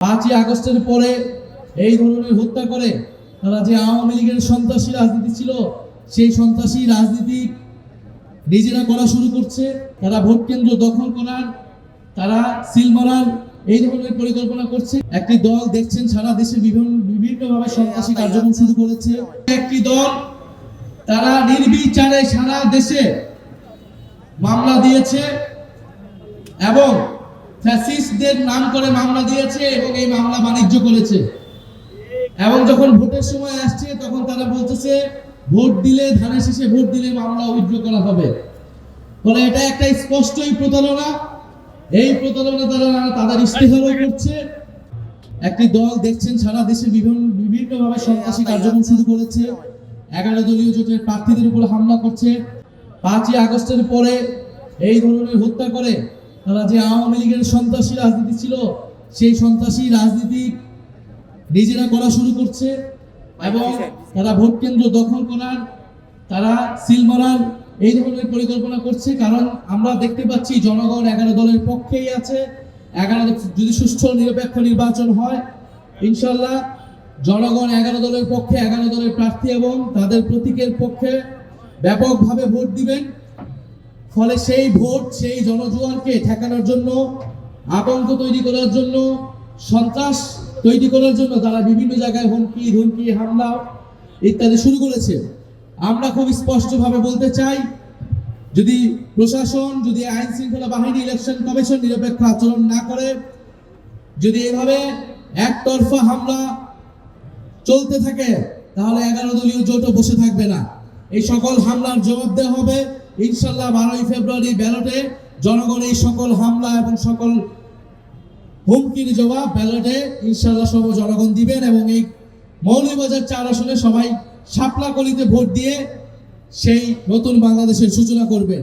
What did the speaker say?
5ই আগস্টের পরে এই ধরনের হত্যা করে তারা যে আওয়ামী লীগের সন্ত্রাসী রাজনীতি ছিল সেই সন্ত্রাসী রাজনীতি নিজেরা করা শুরু করছে। তারা ভোট কেন্দ্র দখল করার, তারা সিল মারার এই ধরনের পরিকল্পনা করছে। একটি দল দেখছেন সারা দেশে বিভিন্নভাবে সন্ত্রাসী কার্যক্রম শুরু করেছে। একটি দল তারা নির্বিচারে সারা দেশে মামলা দিয়েছে এবং ফ্যাসিস্টদের নাম করে মামলা দিয়েছে এবং এই মামলা বাণিজ্য করেছে। এবং যখন ভোটের সময় আসছে তখন তারা বলতেছে ভোট দিলে, ধানের শীষে ভোট দিলে মামলা উইথড্র করা হবে। ফলে এটা একটা স্পষ্টই প্রতারণা। এই প্রতারণা তারা তাদের ইশতেহারও করছে। একটি দল দেখছেন সারা দেশে বিভিন্নভাবে সন্ত্রাসী কার্যক্রম শুরু করেছে। 11 দলীয় জোটের প্রার্থীদের উপর হামলা করছে। 5ই আগস্টের পরে এই ধরনের হত্যা করে তারা যে আওয়ামী লীগের সন্ত্রাসী রাজনীতি ছিল সেই সন্ত্রাসী রাজনীতি নিজেরা করা শুরু করছে এবং তারা ভোট কেন্দ্র দখল করার, তারা সিল মারার এই ধরনের পরিকল্পনা করছে। কারণ আমরা দেখতে পাচ্ছি জনগণ 11 দলের পক্ষেই আছে। 11 যদি সুষ্ঠু নিরপেক্ষ নির্বাচন হয় ইনশাল্লাহ জনগণ 11 দলের পক্ষে, 11 দলের প্রার্থী এবং তাদের প্রতীকের পক্ষে ব্যাপকভাবে ভোট দিবেন। ফলে সেই ভোট, সেই জনজোয়ারকে ঠেকানোর জন্য, আতঙ্ক তৈরি করার জন্য, সন্ত্রাস তৈরি করার জন্য তারা বিভিন্ন জায়গায় হুমকি ধমকি, হামলা ইত্যাদি শুরু করেছে। আমরা খুব স্পষ্টভাবে বলতে চাই, যদি প্রশাসন, যদি আইন শৃঙ্খলা বাহিনী, ইলেকশন কমিশন নিরপেক্ষ আচরণ না করে, যদি এভাবে একতরফা হামলা চলতে থাকে তাহলে 11 দলীয় জোটও বসে থাকবে না। এই সকল হামলার জবাব দেওয়া হবে ইনশাল্লাহ 12ই ফেব্রুয়ারি ব্যালটে। জনগণ এই সকল হামলা এবং সকল হুমকির জবাব ব্যালটে ইনশাল্লাহ সব জনগণ দিবেন এবং এই মৌলভীবাজার 4 আসনে সবাই শাপলা কলিতে ভোট দিয়ে সেই নতুন বাংলাদেশের সূচনা করবেন।